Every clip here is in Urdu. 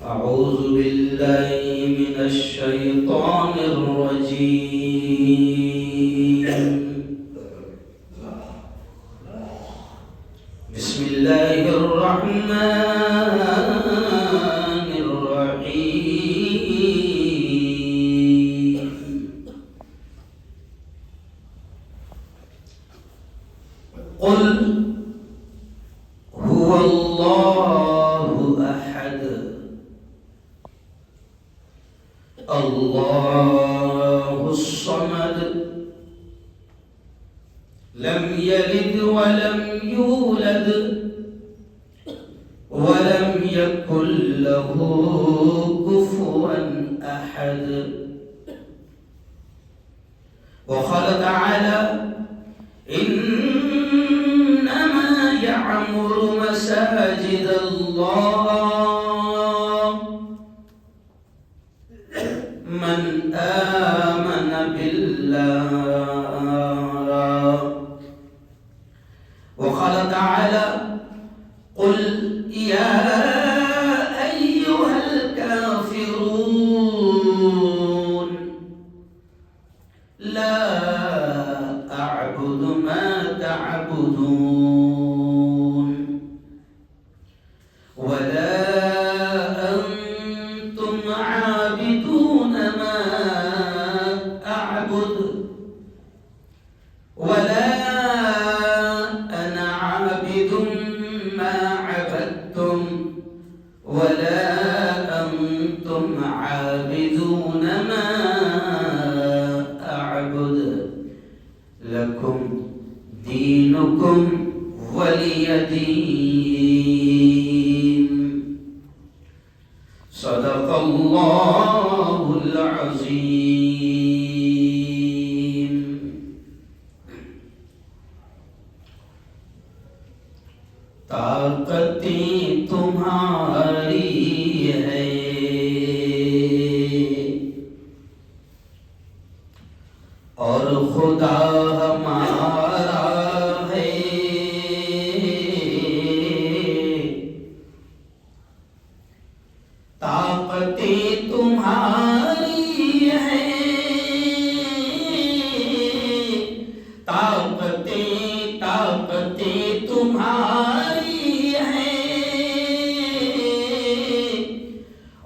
أعوذ بالله من الشيطان الرجيم. بسم الله الرحمن الرحيم. قل هو الله أحد الله الصمد لم يلد ولم يولد ولم يكن له كفوا أحد. وقال تعالى إنما يعمر مساجد الله من آمن بالله. وقال تعالى قل يا أيها الكافرون لا أعبد ما تعبدون ولا أنتم عابدون ما أعبد ولا أنا عابد ما عبدتم ولا أنتم عابدون ما أعبد لكم دينكم ولي دين. صدق الله العظيم. طاقتیں تمہاری ہے اور خدا ہمارا ہے. طاقتیں تمہاری ہے طاقتیں تمہاری ہے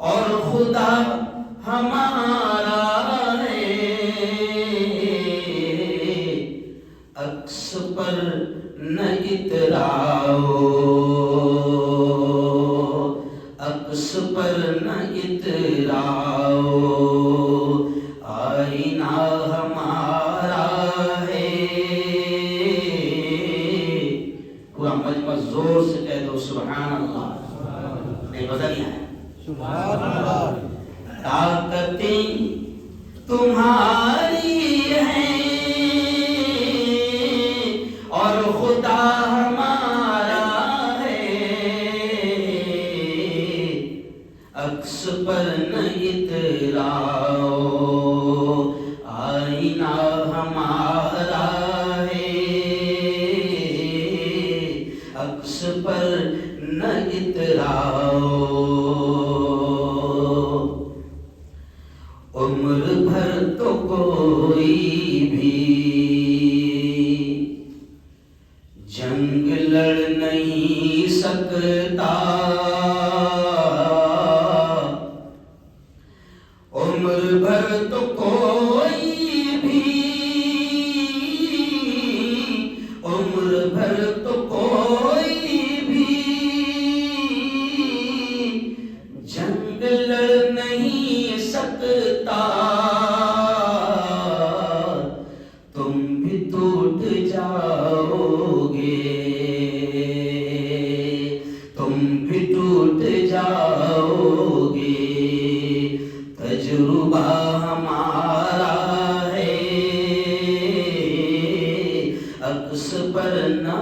اور خدا ہمارا ہے. عکس پر نہ اتراؤ عکس پر نہ اتراؤ آئینہ ہمارا ہے. پورا مجمع زور سے کہہ دو سبحان اللہ. نہیں مزہ نہیں آیا؟ سبحان اللہ. طاقتیں تمہاری ہیں اور خدا ہمارا ہے. عکس پر نہ اتراؤ آئینہ ہمارا ہے. عکس پر نہ اتراؤ. عمر بھر تو کوئی بھی جنگ لڑ نہیں سکتا. عمر بھر تو کوئی بھی عمر بھر تو کوئی بھی جنگ لڑ نہیں سکتا. تم بھی ٹوٹ جاؤ گے تم بھی ٹوٹ جاؤ گے. تجربہ ہمارا ہے. عکس پر نہ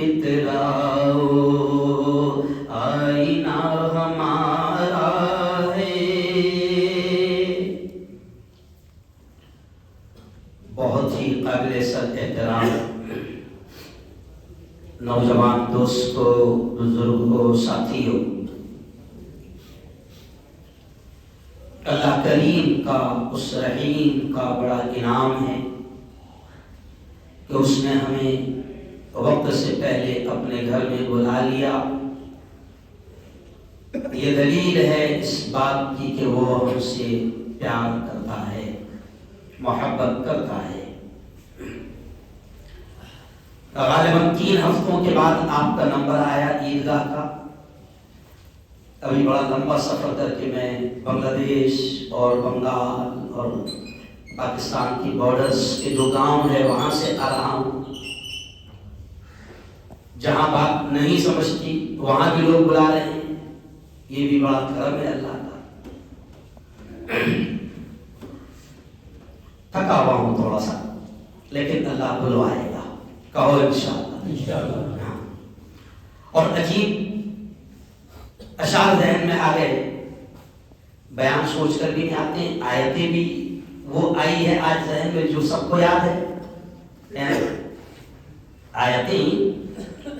اتراؤ آئینہ ہمارا ہے. بہت ہی قابل صد احترام نوجوان دوستوں، بزرگوں، ساتھیوں، کریم کا، اس رحیم کا بڑا انعام ہے کہ اس نے ہمیں وقت سے پہلے اپنے گھر میں بلا لیا۔ یہ دلیل ہے اس بات کی کہ وہ ہم سے پیار کرتا ہے، محبت کرتا ہے۔ غالباً 3 ہفتوں کے بعد آپ کا نمبر آیا عیدگاہ کا۔ ابھی بڑا لمبا سفر کر کے میں بنگلہ دیش اور بنگال اور پاکستان کی بارڈرز کے جو گاؤں ہے وہاں سے آ رہا ہوں۔ جہاں بات نہیں سمجھتی وہاں بھی لوگ بلا رہے ہیں، یہ بھی بڑا کرم ہے اللہ کا۔ تھکا ہوا ہوں تھوڑا سا، لیکن اللہ بلوائے گا، کہو انشاءاللہ۔ ہاں۔ اور عجیب اشعار ذہن میں آ گئے، بیان سوچ کر بھی نہیں آتے ہیں، آیتیں بھی وہ آئی ہے آج ذہن میں جو سب کو یاد ہے، آیتیں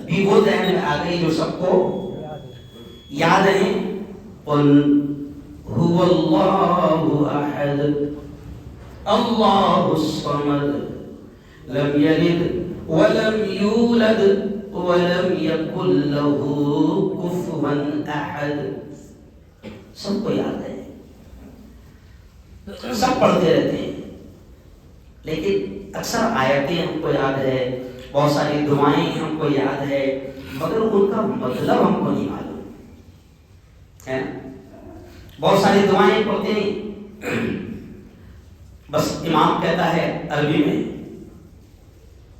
بھی وہ ذہن میں آ گئی جو سب کو یاد ہیں۔ قل هو اللہ احد اللہ الصمد لم یلد ولم یولد ولم یکن له کفوا احد۔ سب کو یاد ہے، سب پڑھتے رہتے ہیں، لیکن اکثر آیتیں ہم کو یاد ہے، بہت ساری دعائیں ہم کو یاد ہے، مگر ان کا مطلب ہم کو نہیں معلوم ہے۔ بہت ساری دعائیں پڑھتے ہیں، بس امام کہتا ہے عربی میں،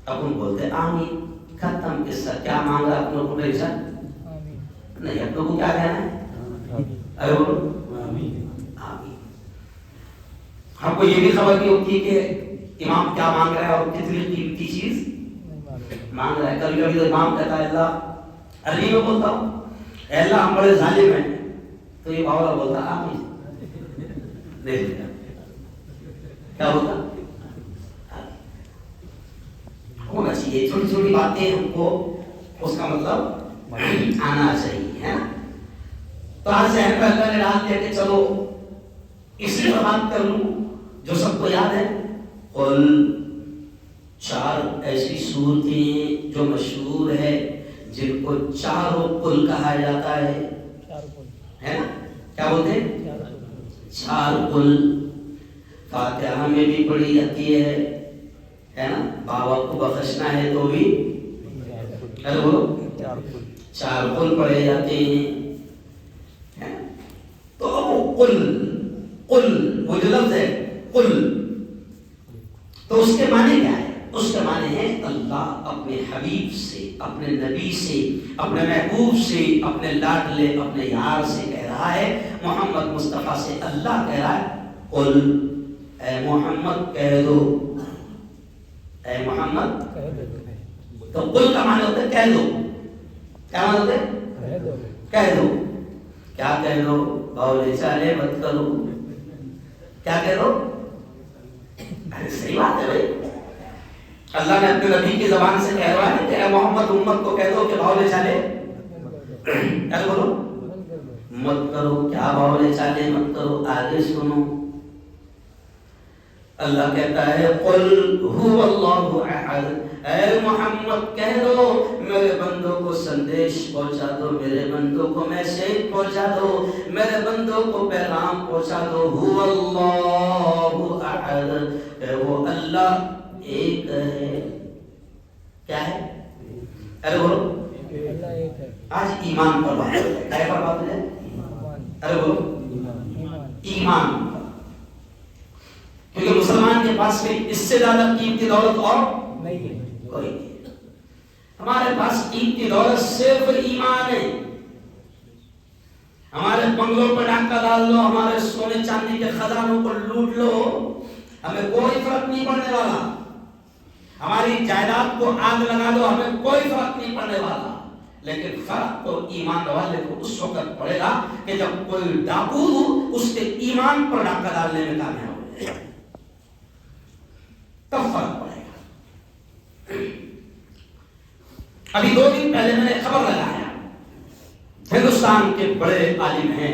اپن بولتے آمین، ختم قصہ۔ کیا مانگ رہا اپنوں کو میرے ساتھ؟ نہیں، اپنوں کو کیا کہنا ہے؟ ارے بولو آمین۔ ہم کو یہ بھی خبر نہیں ہوتی کہ امام کیا مانگ رہا ہے اور کتنی قیمتی چیز مانگ رہا ہے۔ کبھی کبھی تو امام کہتا ہے اللہ، عربی میں بولتا ہوں، اے اللہ ہم بڑے ظالم ہیں، تو یہ باولا بولتا آمین۔ دیکھ لیا کیا ہوتا ہونا چاہیے، چھوٹی چھوٹی باتیں ہم کو اس کا مطلب آنا چاہیے، ہے نا۔ تو آج ذہن میں اللہ نے ڈال دیا کہ چلو اسی پر بات کر لوں جو سب کو یاد ہے۔ قل، 4 ایسی صورتیں جو مشہور ہے، جن کو 4 قل کہا جاتا ہے نا، کیا بولتے ہیں؟ 4 قل۔ فاتحہ میں بھی پڑھی جاتی ہے نا، بابا کو بخشنا ہے تو بھی بولو 4 قل پڑھے جاتے ہیں۔ تو قل، قل وہ جو لفظ ہے قل، تو اس کے معنی کیا ہے؟ اس کے معنی ہے اللہ اپنے حبیب سے، اپنے نبی سے، اپنے محبوب سے، اپنے لاڈلے اپنے یار سے کہہ رہا ہے، محمد مصطفیٰ سے اللہ کہہ رہا ہے قل، اے محمد کہہ دو، اے محمد تو قل کا معنی ہوتا ہے کہہ دو۔ کیا معنی ہوتا ہے؟ کہہ دو۔ کیا کہہ دو؟ بولے چالے مت کرو۔ کیا کہہ دو؟ صحیح بات ہے بھائی، اللہ نے اپنے نبی کی زبان سے کہہ رہا ہے کہ اے محمد امت کو کہہ دو کہ بھاولے چالے کیا بولو مت کرو۔ کیا بھاولے چالے مت کرو؟ آگے سنو، اللہ کہتا ہے قل هو اللہ احد، اے محمد کہہ دو میرے بندوں کو سندیش پہنچا دو، میرے بندوں کو میسیج پہنچا دو، میرے بندوں کو پیغام پہنچا دو، هو اللہ احد، کہ وہ اللہ ایک ہے۔ کیا ہے؟ ارے بولو اللہ ایک ہے۔ آج ایمان پر بات ہے، کیا پر بات ہے؟ ارے بولو ایمان، کیونکہ مسلمان کے پاس اس سے زیادہ قیمتی دولت اور نہیں ہے کوئی نہیں۔ ہمارے پاس قیمتی دولت صرف ایمان ہے۔ ہمارے بنگلوں پر ڈاکہ ڈال لو، ہمارے سونے چاندی کے خزانوں کو لوٹ لو، ہمیں کوئی فرق نہیں پڑنے والا۔ ہماری جائیداد کو آگ لگا دو، ہمیں کوئی فرق نہیں پڑنے والا۔ لیکن فرق تو ایمان والے کو اس وقت پڑے گا کہ جب کوئی ڈاکو اس کے ایمان پر ڈاکہ ڈالنے میں کامیاب ہو جائے، تب فرق پڑے گا۔ ابھی 2 دن پہلے میں نے خبر لگایا، ہندوستان کے بڑے عالم ہیں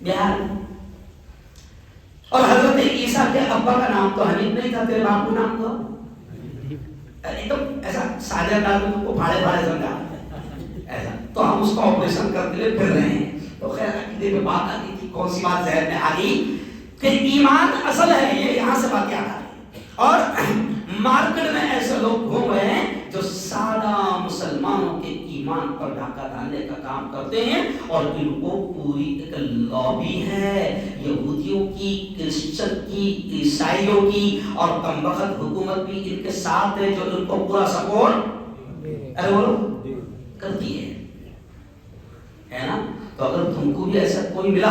بہار میں. اور حضرت عیسیٰ کے ابا کا نام تو حنیف نہیں تھا, تیرے باپ کا نام تو ایک دم ایسا سادہ انداز میں کو پھاڑے پھاڑے سمجھا ایسا, تو ہم اس کا آپریشن کرتے ہوئے پھر رہے ہیں. تو خیر عقیدے میں بات آتی تھی, کون سی بات ذہن میں آ گئی کہ ایمان اصل ہے, یہ یہاں سے بات یاد آ رہی. اور مارکیٹ میں ایسے لوگ گھوم رہے ہیں جو سادہ مسلمانوں کے ایمان پر ڈھاکہ ڈالنے کا کام کرتے ہیں, اور ان کو پوری ایک لابی ہے یہودیوں کی, کرسچن کی, عیسائیوں کی, اور کمبخت حکومت بھی ان کے ساتھ ہے جو ان کو پورا سپورٹ ارے بولو کرتی ہے نا. تو اگر تم کو بھی ایسا کوئی ملا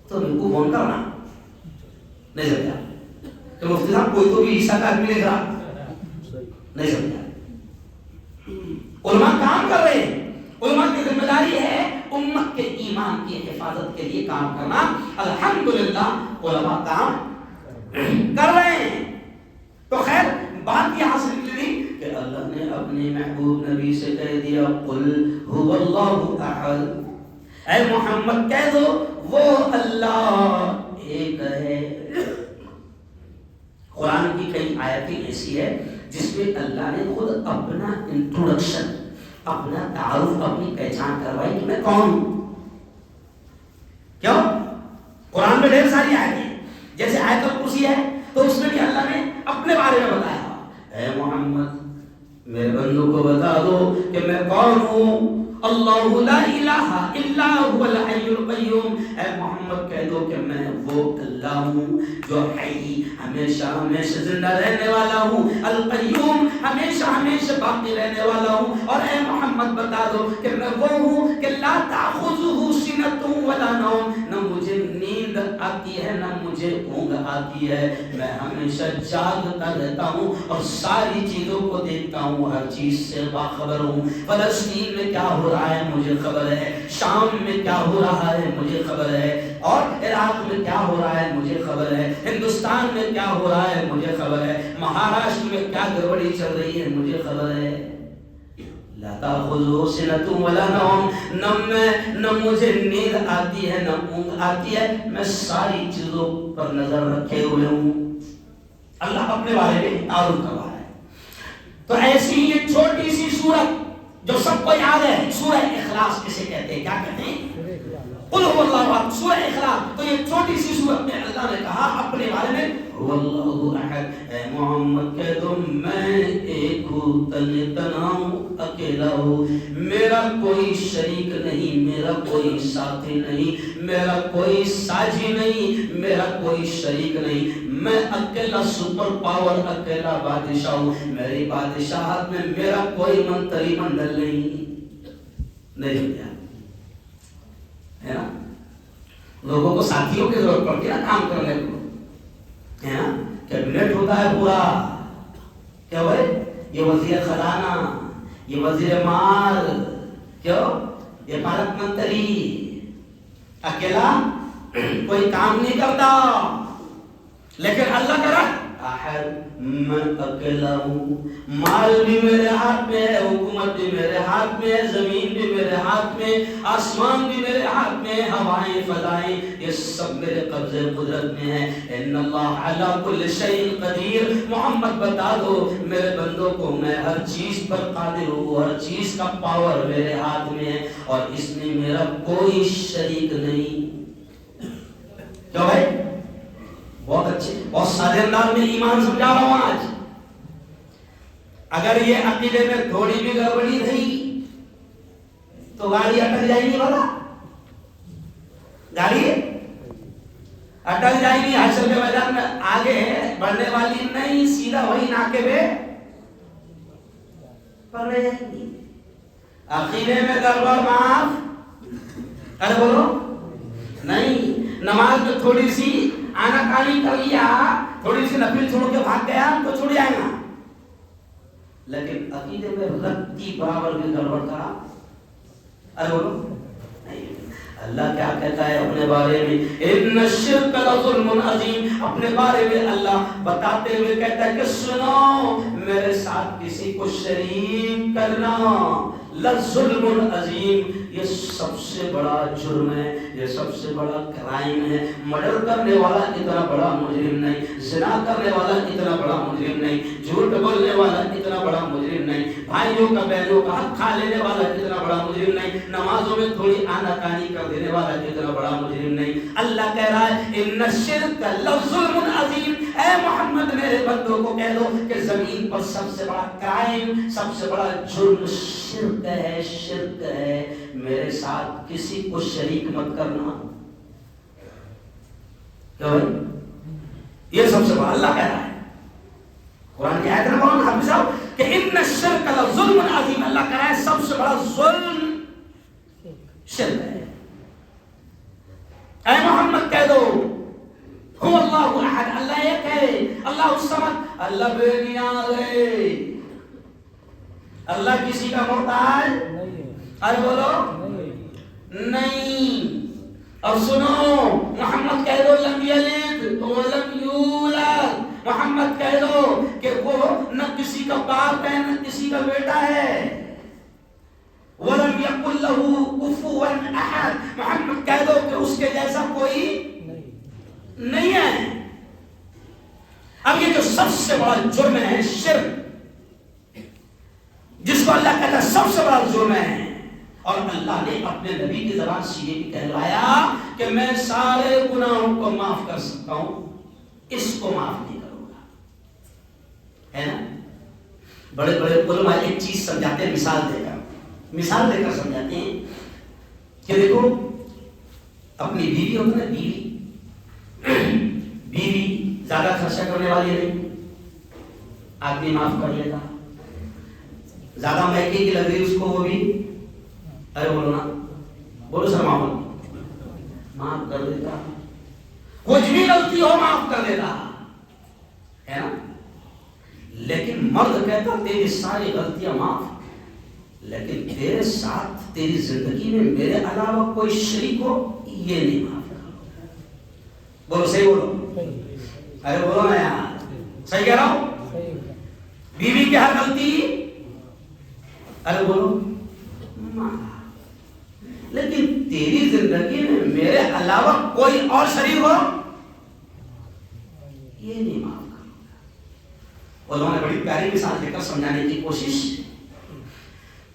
تو ان کو فون کرنا. نہیں سمجھا کہ مفتی صاحب کوئی تو بھی عیسیٰ کا آدمی لکھ رہا, نہیں سمجھا. علماء کام کر رہے ہیں, علماء کی ذمہ داری ہے امت کے ایمان کی حفاظت کے لیے کام کرنا. الحمدللہ علماء کام کر رہے ہیں. تو خیر بات یہاں سے نکلی کہ اللہ نے اپنے محبوب نبی سے کہہ دیا قل هو اللہ احد, اے محمد کہہ دو وہ اللہ ایک ہے. قرآن کی کئی آیتیں ایسی ہے جس میں اللہ نے خود اپنا انٹروڈکشن, اپنا تعارف, اپنی پہچان کروائی کہ میں کون ہوں. کیوں؟ قرآن میں ڈھیر ساری آیتیں, جیسے آیت الکرسی ہے تو اس میں بھی اللہ نے اپنے بارے میں بتایا, اے محمد میرے بندوں کو بتا دو کہ میں کون ہوں. اللہ لا الہ الا هو الحی القیوم, اے محمد کہہ دو کہ میں وہ اللہ ہوں جو حی ہمیشہ ہمیشہ زندہ رہنے والا ہوں, القیوم ہمیشہ ہمیشہ باقی رہنے والا ہوں. اور اے محمد بتا دو کہ میں وہ ہوں کہ لا تأخذہ سنۃ ولا نوم, نہ مجھے نیند آتی ہے نہ مجھے اونگ آتی ہے, میں ہمیشہ جاگتا رہتا ہوں اور ساری چیزوں کو دیکھتا ہوں, ہر چیز سے باخبر ہوں. فلسطین میں کیا ہو رہا ہے مجھے خبر ہے, شام میں کیا ہو رہا ہے مجھے خبر ہے, اور عراق میں کیا ہو رہا ہے مجھے خبر ہے, ہندوستان میں کیا ہو رہا ہے مجھے خبر ہے, مہاراشٹر میں کیا گڑبڑی چل رہی ہے مجھے خبر ہے. لا تأخذہ سنۃ ولا نوم, نہ مجھے نیند آتی ہے نہ اونگ آتی ہے, میں ساری چیزوں پر نظر رکھے ہوئے ہوں. اللہ اپنے بارے میں تعارف کروا رہا ہے. تو ایسی یہ چھوٹی سی سورت جو سب کو یاد ہے, سورہ اخلاص کسے کہتے ہیں, کیا کہتے ہیں, قل هو اللہ احد, سورہ اخلاص. تو یہ چھوٹی سی سورت میں اللہ نے کہا اپنے بارے میں هو اللہ احد, اے محمد کہہ دو میں ایک ہوں, تنہا ہوں, اکیلا ہوں, میرا کوئی شریک نہیں, میرا کوئی ساتھی نہیں, میرا کوئی ساجی نہیں, میرا کوئی شریک نہیں, میں اکیلا سپر پاور, اکیلا بادشاہ ہوں. میری بادشاہت میں میرا کوئی منتری منڈل نہیں ہے نا. لوگوں کو ساتھیوں کی ضرورت پڑتی ہے نا کام کرنے کو, ہے نا. کیبنٹ ہوتا ہے پورا, کیا بھائی, یہ وزیر خزانہ, یہ وزیر مال, کیوں, یہ پالک منتری, اکیلا کوئی کام نہیں کرتا. لیکن اللہ کرا میں اکیلا ہوں, مال بھی میرے ہاتھ میں ہے, حکومت بھی میرے ہاتھ میں ہے, زمین بھی میرے ہاتھ میں, آسمان بھی میرے ہاتھ میں, ہوائیں فضائیں یہ سب میرے قبضے قدرت میں ہے. ان اللہ علی کل شیء قدیر, محمد بتا دو میرے بندوں کو میں ہر چیز پر قادر ہوں, ہر چیز کا پاور میرے ہاتھ میں ہے, اور اس میں میرا کوئی شریک نہیں. کیا بھائی, بہت اچھے, بہت سادے انداز میں ایمان سمجھا رہا ہوں آج. اگر یہ عقیدے میں تھوڑی بھی گڑبڑی رہی تو گاڑی اٹک جائے گی. بابا گاڑی اٹک جائے گی, حشر کے میدان میں آگے بڑھنے والی نہیں, سیدھا وہی ناکے پہ پڑ جائے گی. عقیدے میں گڑبڑ معاف, ارے بولو نہیں. نماز میں تھوڑی سی آنا کانی کر لیا, تھوڑی سی نفل چھوڑ کے بھاگ گیا تو چھوڑ جائے گا. لیکن عقیدے میں رتی برابر بھی گڑبڑ کرا, ارے بولو نہیں. اللہ کیا کہتا ہے اپنے بارے میں, ان الشرک لظلم عظیم, اپنے بارے میں اللہ بتاتے ہوئے کہتا ہے کہ سنو میرے ساتھ کسی کو شریک کرنا لظلم عظیم, یہ سب سے بڑا جرم ہے، یہ سب سے بڑا کرائم ہے. مرڈر کرنے والا اتنا بڑا مجرم نہیں، زنا کرنے والا اتنا بڑا مجرم نہیں، جھوٹ بولنے والا اتنا بڑا مجرم نہیں، بھائیوں کا بہنوں کا حق کھا لینے والا اتنا بڑا مجرم نہیں، نمازوں میں تھوڑی آناکانی کر دینے والا اتنا بڑا مجرم نہیں. اللہ کہہ رہا ہے ان الشرک لظلم عظیم. اے محمد میرے بندوں کو کہہ دو کہ زمین پر سب سے بڑا کرائم، سب سے بڑا جرم شرک ہے، شرک ہے. میرے ساتھ کسی کو شریک مت کرنا. یہ سب سے بڑا اللہ کہہ رہا ہے قرآن کی آیت ہے قرآن حافظ صاحب کہ ان الشرک لظلم عظیم. اللہ کہہ رہا ہے سب سے بڑا ظلم شرک ہے. اے محمد کہہ دو هو اللہ احد، اللہ ایک ہے، اللہ الصمد، اللہ بے نیاز ہے، اللہ کسی کا محتاج ارے بولو نہیں. اور سنو محمد کہہ دو لم یلد ولم یولد. محمد کہہ دو کہ وہ نہ کسی کا باپ ہے نہ کسی کا بیٹا ہے. ولم یکن لہ کفوا احد. محمد کہہ دو کہ اس کے جیسا کوئی نہیں ہے. اب یہ جو سب سے بڑا جرم ہے شرک، جس کو اللہ کہتا ہے سب سے بڑا جرم ہے، اور اللہ نے اپنے نبی کی زبان سے یہ بھی کہلایا کہ میں سارے گناہوں کو معاف کر سکتا ہوں، اس کو معاف نہیں کروں گا. ہے نا؟ بڑے بڑے علماء ایک چیز سمجھاتے ہیں مثال دے کر سمجھاتے ہیں کہ دیکھو اپنی بیوی ہوتا ہے، بیوی زیادہ خرچہ کرنے والی نہیں، آدمی معاف کر لیتا. زیادہ مہنگی کی لگ رہی اس کو، وہ بھی ارے بولو نا، بولو سر معاف کر دیتا. کچھ بھی غلطی ہو معاف کر دیتا ہے نا. لیکن مرد کہتا تیری ساری غلطیاں معاف، لیکن تیرے ساتھ تیری زندگی میں میرے علاوہ کوئی شریک ہو یہ نہیں معاف کرو. بولو صحیح بولو، ارے بولو نا یار، صحیح کہہ رہا ہوں. بیوی کی ہر غلطی ارے بولو، لیکن تیری زندگی میں میرے علاوہ کوئی اور شریک ہو یہ نہیں معاف کرو. انہوں نے بڑی پیاری مثال دے کر سمجھانے کی کوشش.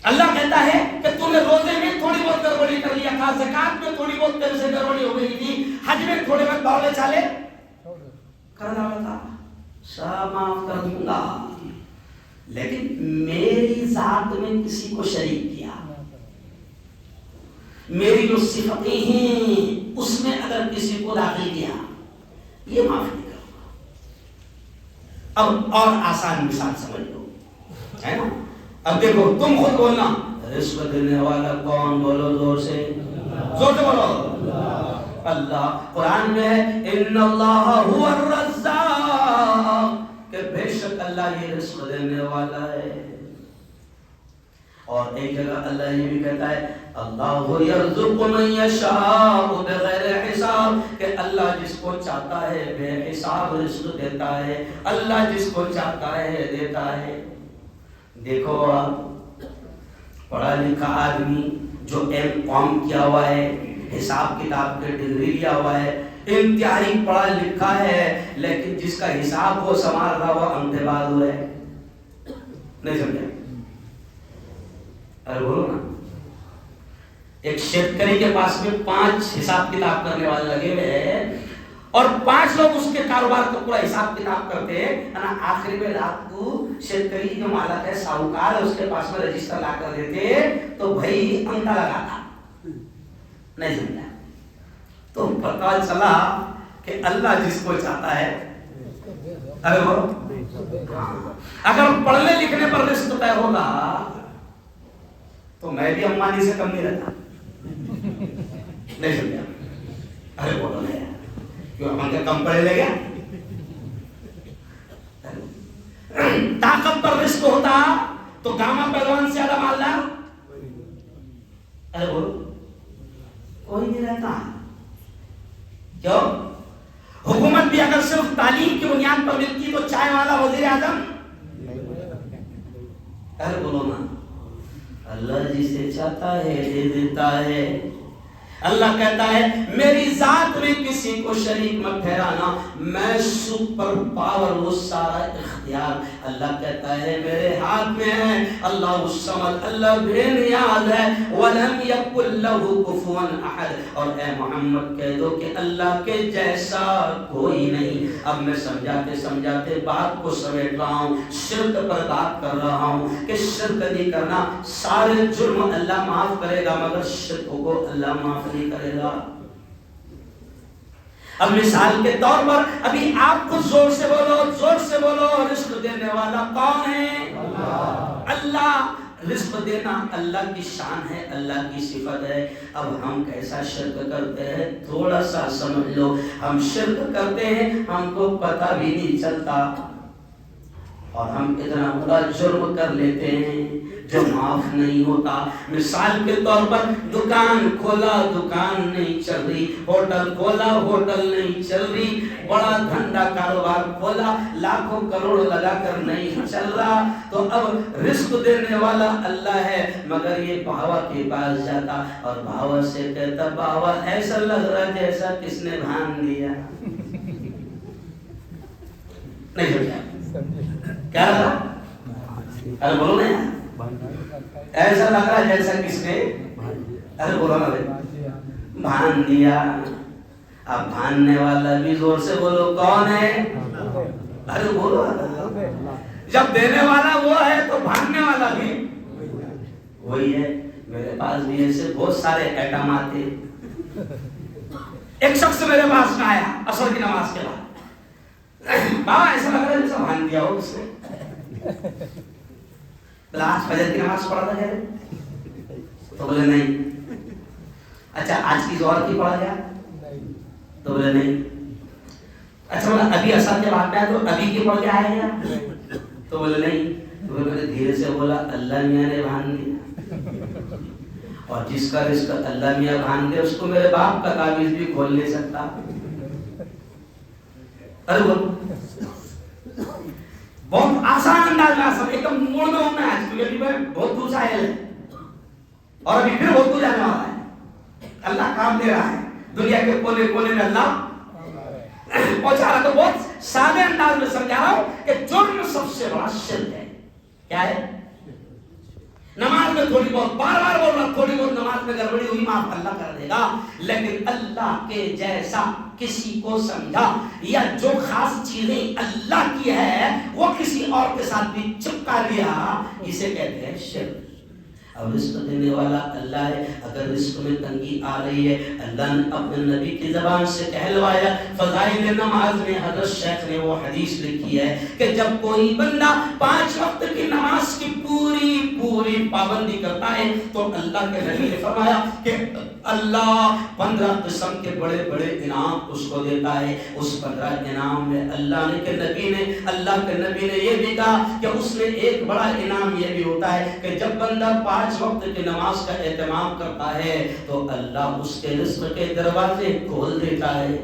اللہ کہتا ہے کہ تم نے روزے میں تھوڑی بہت گڑبڑی کر لیا تھا، زکات میں تھوڑی بہت تیرے سے گڑبڑی ہو گئی تھی، حج میں تھوڑے بہت باولے چالے کر ڈالا تھا، سب معاف کر دوں گا. لیکن میری ذات میں کسی کو شریک کیا، میری جو صفتیں ہیں اس میں اگر کسی کو داخل کیا یہ معاف نہیں کروں گا. اب اور آسان مثال سمجھ لو، ہے نا. اب دیکھو تم خود بولنا رزق دینے والا کون، بولو زور سے، زور سے بولو اللہ. قرآن میں ہے ان اللہ هو الرزاق، کہ بے شک اللہ یہ رزق دینے والا ہے. اور ایک جگہ اللہ یہ بھی کہتا ہے اللہ یرزق من یشاء بغیر حساب، کہ اللہ جس کو چاہتا ہے بے حساب رزق دیتا ہے، اللہ جس کو چاہتا ہے دیتا ہے. دیکھو آپ پڑھا لکھا آدمی جو M.Com کیا ہوا ہے، حساب کتاب کے ڈگری لیا ہوا ہے، انتہائی پڑھا لکھا ہے، لیکن جس کا حساب وہ سنبھال رہا وہ اندھے باز ہوا ہے. نہیں سمجھا؟ ارے بولو نا. ایک شیتکری کے پاس میں 5 حساب کتاب کرنے والے لگے ہوئے ہیں، اور 5 لوگ اس کے کاروبار کا پورا حساب کتاب کرتے ہیں. آخری میں رات کو شیتکری جو مالک ہے ساہوکار ہے اس کے پاس میں رجسٹر لا کر دیتے تو بھائی انگوٹھا لگاتا. نہیں سمجھا؟ تو پتہ چلا کہ اللہ جس کو چاہتا ہے ارے بولو، اگر پڑھنے لکھنے پر رزق طے ہوگا تو میں بھی امبانی سے کم نہیں رہتا. نہیں سمجھا؟ ارے بولو نا یار، کیوں ہم کے کم پڑھے لے گیا؟ طاقت پر رزق ہوتا تو گاما پہلوان سے زیادہ مالدار ارے بولو کوئی نہیں رہتا. کیوں؟ حکومت بھی اگر صرف تعلیم کی بنیاد پر ملتی تو چائے والا وزیر اعظم ارے بولو نا، اللہ جسے چاہتا ہے دے دیتا ہے. اللہ کہتا ہے میری ذات میں کسی کو شریک مت ٹھہرانا، میں سپر پاور، وہ سارا اختیار اللہ کہتا ہے میرے ہاتھ میں ہے. اللہ الصمد، اللہ بے نیاز ہے. ولم یکن لہ کفوا احد، اور اے محمد کہہ دو کہ اللہ کے جیسا کوئی نہیں. اب میں سمجھاتے سمجھاتے بات کو سمیٹ رہا ہوں، شرک پر بات کر رہا ہوں کہ شرک نہیں کرنا. سارے جرم اللہ معاف کرے گا مگر شرک کو اللہ معاف نہیں کرے گا. اب مثال کے طور پر ابھی آپ کو زور سے بولو، رزق دینے والا کون ہے؟ اللہ. اللہ رزق دینا اللہ کی شان ہے، اللہ کی صفت ہے. اب ہم کیسا شرک کرتے ہیں تھوڑا سا سمجھ لو. ہم شرک کرتے ہیں ہم کو پتہ بھی نہیں چلتا، اور ہم اتنا بڑا جرم کر لیتے ہیں جو معاف نہیں ہوتا. مثال کے طور پر دکان کھولا، دکان نہیں چل رہی. ہوٹل کھولا، ہوٹل نہیں چل رہی. بڑا دھندا کاروبار کھولا، لاکھوں کروڑ لگا کر نہیں چل رہا. تو اب رزق دینے والا اللہ ہے، مگر یہ بھاوا کے پاس جاتا اور بھاوا سے کہتا بھاوا ایسا لگ رہا جیسا کس نے بھان دیا. نہیں سمجھا کیا رہا؟ ارے بولو نا، ایسا لگ رہا جیسا کس نے، ارے بولو نا بھان دیا. اب بھاننے والا بھی زور سے بولو کون ہے؟ ارے بولو. جب دینے والا وہ ہے تو بھاننے والا بھی وہی ہے. میرے پاس بھی ایسے بہت سارے ایٹم آتے. ایک شخص میرے پاس میں آیا عصر کی نماز کے بعد، بابا ایسا لگ رہا ہے جیسا بھان دیا ہو اس نے. آج فجر کی نماز پڑھا تھا کیا؟ تو بولے نہیں. اچھا آج کی ظہر کی پڑھا گیا؟ تو بولے نہیں. اچھا بولا ابھی عصر کے بعد میں تو ابھی کی پڑھ کے آیا گیا؟ تو بولے نہیں. تو میں نے دھیرے سے بولا اللہ میاں نے بھان دیا، اور جس کا رزق اللہ میاں بھان دے اس کو میرے باپ کا تعویذ بھی کھول نہیں سکتا. ارے بولو بہت آسان انداز میں سب ایک دم موڑ میں ہوں میں آج، کیونکہ ابھی میں بہت دور سے آیا ہے اور ابھی پھر بہت دور جانے والا ہے. اللہ کام دے رہا ہے، دنیا کے کونے کونے میں اللہ پہنچا رہا. تو بہت سادے انداز میں سمجھا رہا ہوں کہ جرم سب سے بڑا شرک ہے. کیا ہے؟ نماز میں تھوڑی بہت، بار بار بول رہا تھوڑی بہت نماز میں گڑبڑی ہوئی معاف اللہ کر دے گا، لیکن اللہ کے جیسا کسی کو سمجھا یا جو خاص چیزیں اللہ کی ہے وہ کسی اور کے ساتھ بھی چپکا لیا، اسے کہتے ہیں شرک. اب رزق دینے والا اللہ ہے. اگر رزق میں تنگی آ رہی ہے اللہ نے اپنے نبی کی زبان سے کہلوایا. فضائل نماز میں حضرت شیخ نے وہ حدیث لکھی ہے کہ جب کوئی بندہ 5 وقت کی نماز کی پوری پابندی کرتا ہے تو اللہ کے نبی نے فرمایا کہ اللہ 15 قسم کے بڑے بڑے انعام اس کو دیتا ہے. اس 15 انعام میں اللہ کے نبی نے یہ بھی کہا کہ اس میں ایک بڑا انعام یہ بھی ہوتا ہے کہ جب بندہ 5 وقت کی نماز کا اہتمام کرتا ہے تو اللہ اس کے رزق کے دروازے کھول دیتا ہے.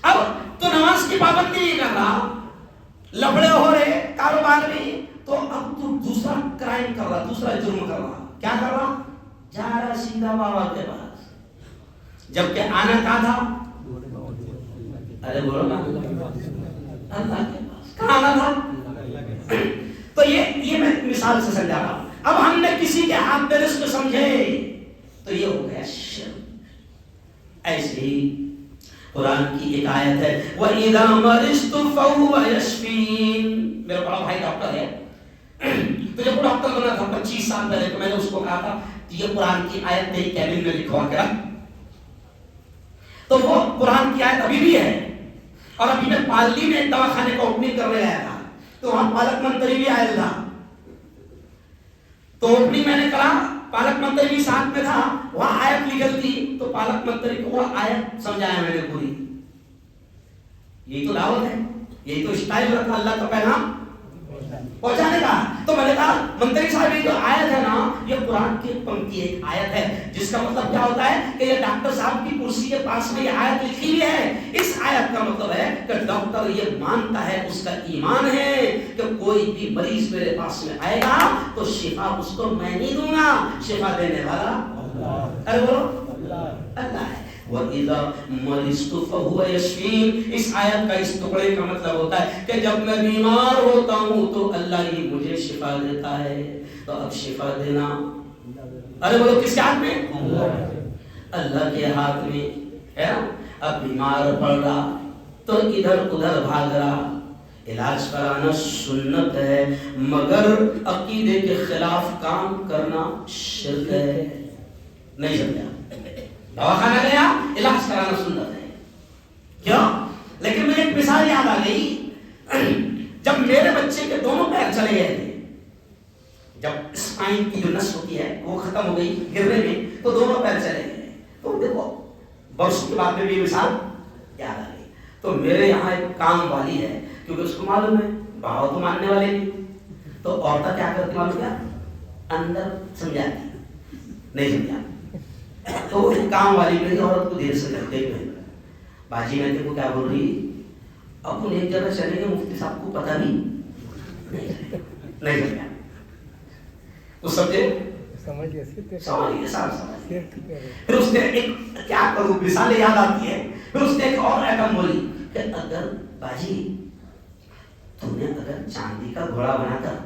اب تو نماز کی پابندی نہیں کر رہا، لفڑے ہو رہے کاروبار میں، تو اب تو دوسرا کرائم کر رہا، دوسرا جرم کر رہا. کیا کر رہا؟ جا رہا سیدھا بابا کے پاس، جبکہ آنا کہاں تھا؟ ارے بولو نا اللہ کے پاس. کہاں آنا تھا؟ تو یہ میں مثال سے سمجھا رہا ہوں. اب ہم نے کسی کے ہاتھ میں رزق سمجھے تو یہ ہو گیا شرک. ایسے ہی قرآن کی ایک آیت ہے وَإِذَا مَرِضْتُ فَهُوَ يَشْفِينِ. میرا بڑا بھائی ڈاکٹر ہے، تو جب وہ ڈاکٹر بنا تھا 25 سال پہلے تو میں نے اس کو کہا تھا یہ قرآن کی آیت میری کیبن میں لکھوا کر، تو وہ قرآن کی آیت ابھی بھی ہے. اور ابھی میں پاللی میں ایک دواخانے کو اوپننگ کرنے آیا تھا تو وہاں پالک منتری بھی آیا تھا. تو اوپننگ میں نے کرا، پالک منتری بھی ساتھ میں تھا، وہاں آیت لکھل تھی تو پالک منتری کو وہ آیت سمجھایا میں نے پوری. یہی تو دعوت ہے، یہی تو اسٹائل رکھا اللہ کا پیغام. پہنچانے کا. تو میں نے کہا منتری صاحب یہ جو آیت ہے نا یہ قرآن کی پنکتی ایک آیت ہے جس کا مطلب کیا ہوتا ہے کہ یہ ڈاکٹر صاحب کی کرسی کے پاس میں یہ آیت لکھی ہوئی ہے. اس آیت کا مطلب ہے کہ ڈاکٹر یہ مانتا ہے, اس کا ایمان ہے کہ کوئی بھی مریض میرے پاس میں آئے گا تو شفا اس کو میں نہیں دوں گا, شفا دینے والا اللہ. ارے بولو اللہ ہے. وَإِذَا مَرِضْتُ فَهُوَ يَشْفِينِ. اس آیت کا اس ٹکڑے کا مطلب ہوتا ہے کہ جب میں بیمار ہوتا ہوں تو اللہ ہی مجھے شفا دیتا ہے. تو اب شفا دینا ارے بولو کس کے ہاتھ میں؟ اللہ کے ہاتھ میں ہے نا. اب بیمار پڑ رہا تو ادھر ادھر بھاگ رہا, علاج کرانا سنت ہے مگر عقیدے کے خلاف کام کرنا شرک ہے. نہیں سمجھا؟ دواخانہ گیا علاج کرانا سنت ہے کیوں؟ لیکن مجھے ایک مثال یاد آ گئی. جب میرے بچے کے دونوں پیر چلے گئے تھے, جب اسپائن کی جو نس ہوتی ہے وہ ختم ہو گئی گرنے میں تو دونوں پیر چلے گئے. تو دیکھو برسوں کے بعد میں بھی مثال یاد آ گئی. تو میرے یہاں ایک کام والی ہے کیونکہ اس کو معلوم ہے بھاؤ تو ماننے والے نہیں, تو عورتیں کیا کرتی معلوم کیا اندر سمجھاتی نہیں سمجھا. تو ایک کام والی میری عورت کو دیر سے کرتے ہوئے باجی میں کو کیا بول رہی, اپن ایک جگہ چلیں گے مفتی صاحب کو پتہ نہیں سمجھا. اس سمجھے پھر اس نے ایک کیا کروں مثالیں یاد آتی ہے. پھر اس نے ایک اور ایٹم بولی کہ اگر باجی تم نے اگر چاندی کا گھوڑا بنا کر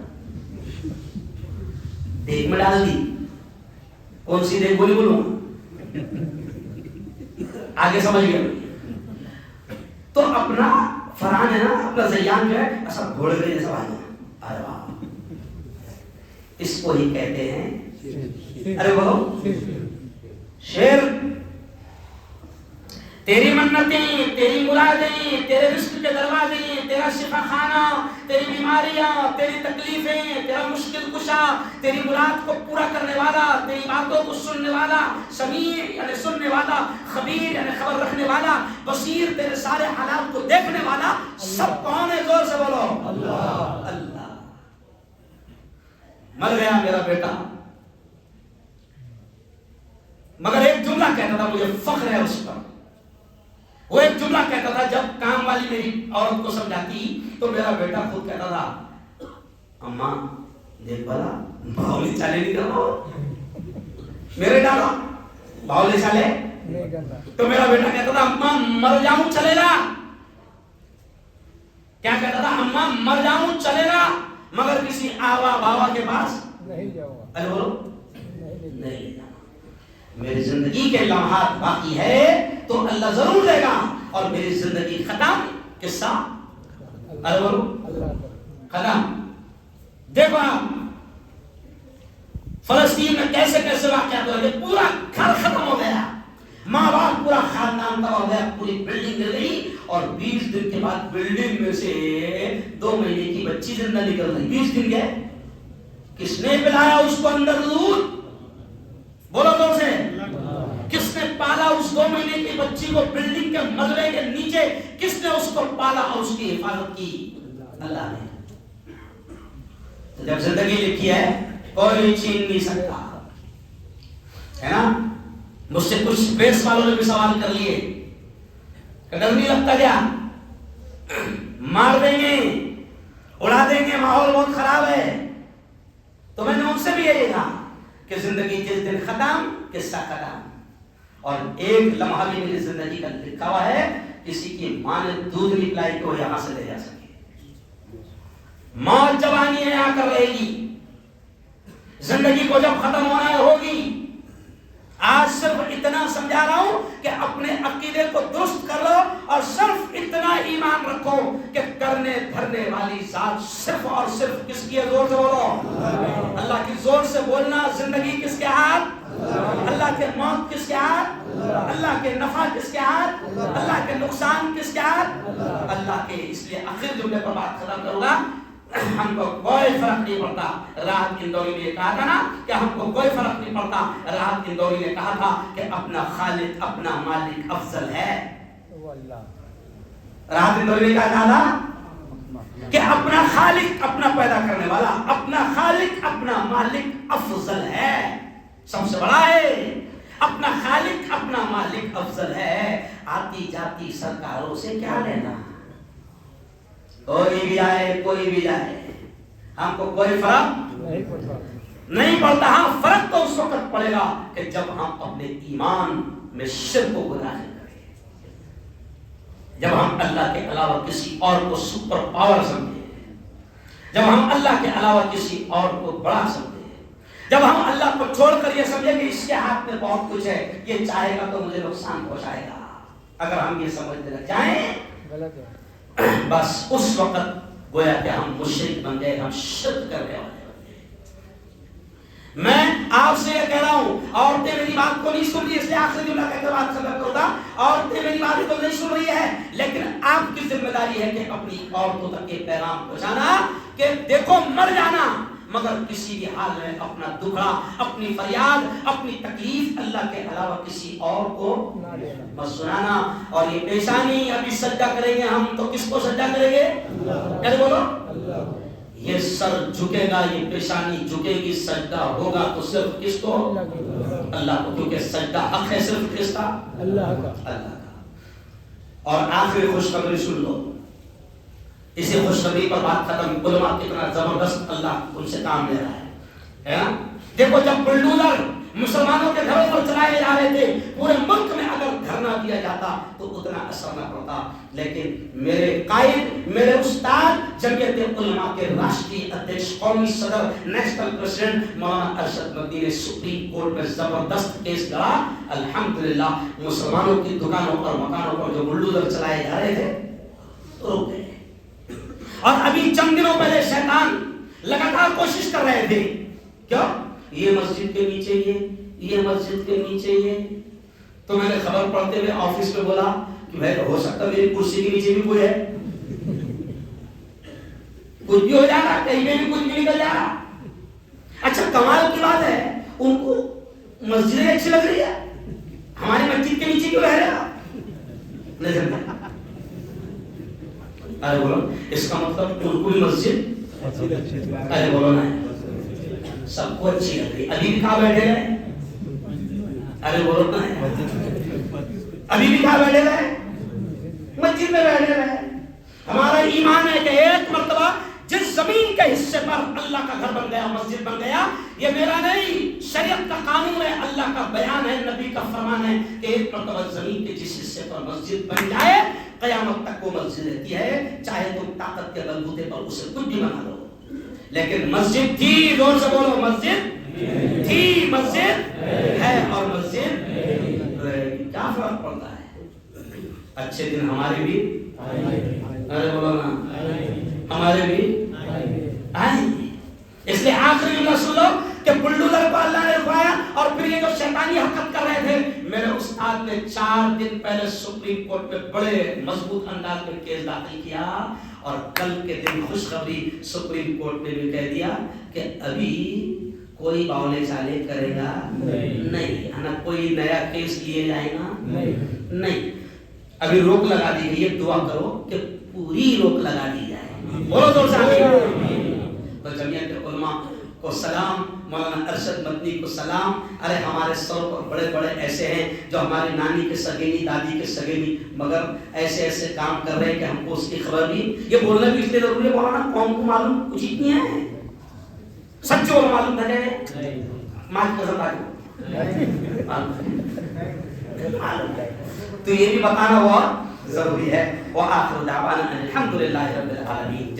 دیگ میں ڈال دی, کون سی دیگ بولی بولوں آگے سمجھ گیا. تو اپنا فرحان ہے نا اپنا زیان جو ہے ایسا گھوڑے کے جیسا بھائی, ارے واہ اس کو ہی کہتے ہیں ارے بولو شیر. تیری منتیں, تیری مرادیں, تیرے رزق کے دروازے, تیرا شفا خانہ, تیری بیماریاں, تیری تکلیفیں, تیرا مشکل کشا, تیری مراد کو پورا کرنے والا, تیری باتوں کو سننے والا, سمیع یعنی سننے والا, خبیر یعنی خبر رکھنے والا, بصیر تیرے سارے حالات کو دیکھنے والا, سب کون ہے؟ زور سے بولو اللہ. اللہ. مر گیا میرا بیٹا مگر ایک جملہ کہتا تھا مجھے فخر ہے اس پر. وہ ایک جملہ کہتا تھا جب کام والی میری عورت کو سمجھاتی تو میرا بیٹا خود کہتا تھا اماں دیکھ بھلا باؤلی چالے نہیں کرنا میرے ڈالا باؤلی چالے. تو میرا بیٹا کہتا تھا اماں مر جاؤں چلے گا. کیا کہتا تھا؟ اماں مر جاؤں چلے گا مگر کسی آوا باوا کے پاس نہیں جاؤں گا. ارے بولو نہیں جاؤں. میری زندگی کے لمحات باقی ہے تو اللہ ضرور دے گا, اور میری زندگی ختم قصہ ارے بولو ختم. دیکھو آپ فلسطین میں کیسے کیسے واقعات ہو گئے, پورا گھر ختم ہو گیا, ماں باپ پورا خاندان تباہ ہو گیا, پوری بلڈنگ گر گئی, اور 20 دن کے بعد بلڈنگ میں سے 2 مہینے کی بچی زندہ نکل گئی. 20 دن گئے, کس نے پلایا اس کو اندر دودھ؟ بولو زور سے. کس نے پالا اس 2 مہینے کی بچی کو بلڈنگ کے ملبے کے نیچے؟ کس نے اس کو پالا اور اس کی حفاظت کی؟ اللہ نے. جب زندگی لکھی ہے کوئی چھین نہیں سکتا ہے نا. مجھ سے کچھ پریس والوں نے بھی سوال کر لیے کہ ڈر نہیں لگتا کیا, مار دیں گے اڑا دیں گے, ماحول بہت خراب ہے. تو میں نے ان سے بھی یہی کہا کہ زندگی جس دن ختم قصہ ختم, اور ایک لمحہ بھی میری زندگی کا لکھا ہوا ہے کسی کی ماں نے دودھ نہیں پلائی کہ وہ یہاں سے لے جا سکے. موت جوانی ہے آ کر رہے گی, زندگی کو جب ختم ہونا ہے ہوگی. آج صرف اتنا سمجھا رہا ہوں کہ اپنے عقیدے کو درست کر لو, اور صرف اتنا ایمان رکھو کہ کرنے دھرنے والی ذات صرف اور صرف کس کی ہے؟ زور سے بولو اللہ کی. زور سے بولنا. زندگی کس کے ہاتھ؟ اللہ کے. موت کس کے ہاتھ؟ اللہ کے. نفع کس کے ہاتھ؟ اللہ کے. نقصان کس کے ہاتھ؟ اللہ کے. اس لیے آخر جملے پر بات ختم کروں گا. ہم کو کوئی فرق نہیں پڑتا. راحت اندوری نے کہا تھا نا کہ ہم کو کوئی فرق نہیں پڑتا. راحت اندوری نے کہا تھا کہ اپنا خالق اپنا مالک افضل ہے. راحت اندوری نے کہا تھا کہ اپنا خالق، اپنا پیدا کرنے والا، اپنا خالق، اپنا مالک افضل ہے، سب سے بڑا ہے۔ اپنا خالق، اپنا مالک افضل ہے، آتی جاتی سرکاروں سے کیا لینا؟ کوئی بھی آئے کوئی بھی جائے، ہم کو کوئی فرق نہیں پڑتا۔ ہاں فرق تو اس وقت پڑے گا کہ جب ہم اپنے ایمان میں شرک کو داخل کریں، جب ہم اللہ کے علاوہ کسی اور کو سپر پاور سمجھیں، جب ہم اللہ کے علاوہ کسی اور کو بڑا سمجھیں، جب ہم اللہ کو چھوڑ کر یہ سمجھیں کہ اس کے ہاتھ میں بہت کچھ ہے، یہ چاہے گا تو مجھے نقصان پہنچائے گا، اگر ہم یہ سمجھنے لگ جائیں بس اس وقت گویا کہ ہم مشرک بن گئے، ہم شرک کرنے والے بن گئے۔ میں آپ سے یہ کہہ رہا ہوں، عورتیں میری بات کو نہیں سن رہی، اس لیے آخری جملہ کہہ کے بات ختم کروں گا۔ عورتیں میری بات کو نہیں سن رہی ہے، لیکن آپ کی ذمہ داری ہے کہ اپنی عورتوں تک یہ پیغام پہنچانا کہ دیکھو مر جانا مگر کسی بھی حال میں اپنا دکھڑا، اپنی فریاد، اپنی تکلیف اللہ کے علاوہ کسی اور کو مت سنانا۔ اور یہ پیشانی ابھی سجدہ کریں گے ہم تو کس کو سجدہ کریں گے؟ کیا بولو؟ یہ سر جھکے گا، یہ پیشانی جھکے گی، سجدہ ہوگا تو صرف کس کو؟ اللہ کو، کیونکہ سجدہ حق ہے صرف کس کا؟ اللہ کا، اللہ کا۔ اور آخری خوشخبری سن لو، اسی خوشخبری پر بات ختم۔ علماء کتنا زبردست اللہ ان سے کام لے رہا ہے نا؟ دیکھو جب بلڈوزر مسلمانوں کے گھروں پر چلائے جا رہے تھے، پورے ملک میں اگر دھرنا دیا جاتا تو اتنا اثر نہ پڑتا، لیکن میرے قائد، میرے استاد، جمعیت علماء کے راشٹری ادھیش، قومی صدر، نیشنل پریزیڈنٹ مولانا ارشد مدنی نے سپریم کورٹ میں زبردست کیس لڑا۔ الحمدللہ مسلمانوں کی دکانوں اور مکانوں پر جو بلڈوزر چلائے جا رہے تھے رک گئے۔ اور ابھی چند دنوں پہلے شیطان لگاتار کوشش کر رہے تھے، کیا یہ مسجد کے نیچے یہ مسجد کے نیچے یہ، تو میں نے خبر پڑھتے ہوئے آفس میں بولا کہ بھائی ہو سکتا میری کرسی کے نیچے بھی کوئی ہے، کچھ بھی ہو جا رہا، کہیں میں بھی کچھ بھی نکل جا رہا۔ اچھا کمال کی بات ہے، ان کو مسجد اچھی لگ رہی ہے، ہماری مسجد کے نیچے کیوں رہ رہا؟ نہیں سمجھا؟ ارے بولو، اس کا مطلب پوری مسجد، ارے بولو نا، سب کو اچھی لگ رہی۔ ابھی بھی کہاں بیٹھے رہے؟ ارے بولو نا، ابھی بھی کہاں بیٹھے رہے؟ مسجد میں بیٹھے رہے۔ ہمارا ایمان ہے کہ ایک مرتبہ جس زمین کے حصے پر اللہ کا گھر بن گیا، مسجد بن گیا، یہ میرا نہیں، شریعت کا قانون ہے، اللہ کا بیان ہے، نبی کا فرمان ہے کہ ایک مرتبہ زمین کے جس حصے پر مسجد بن جائے قیامت تک وہ مسجد رہتی ہے، چاہے تم طاقت کے بلبوتے پر اسے کچھ بھی بنا لو۔ لیکن مسجد تھی، زور سے بولو، مسجد تھی، مسجد ہے اور مسجد کیا فرق پڑتا ہے؟ اچھے دن ہمارے بھی، ارے بولو نا، ہمارے بھی آئیں۔ اس لیے آخری جملہ سن لو کہ بلڈوزر کو اللہ نے رکھوایا، اور پھر یہ جو شیطانی حرکت کر رہے تھے، میرے استاد نے 4 دن پہلے سپریم کورٹ میں بڑے مضبوط انداز میں کیس داخل کیا، اور کل کے دن خوشخبری سپریم کورٹ نے بھی کہہ دیا کہ ابھی کوئی باولے چالے کرے گا نہیں، ہے نا، کوئی نیا کیس لیے جائے گا نہیں، ابھی روک لگا دی گئی ہے، دعا کرو کہ پوری روک لگا دی جائے، بولو زور سے آمین۔ تو جمعیت علماء کو سلام، مولانا ارشد مدنی کو سلام۔ ارے ہمارے سر پر بڑے بڑے ایسے ہیں جو ہماری نانی کے سگے نہیں، دادی کے سگے نہیں، مگر ایسے ایسے کام کر رہے ہیں کہ ہم کو اس کی خبر نہیں۔ یہ بولنا بھی اس لیے ضروری ہے مولانا، قوم کو معلوم کچھ اتنی ہے، سچ کو معلوم تھا کہ ماں کی قسم معلوم ہے، تو یہ بھی بتانا بہت ضروری ہے۔ وآخر دعوانا الحمدللہ رب العالمین۔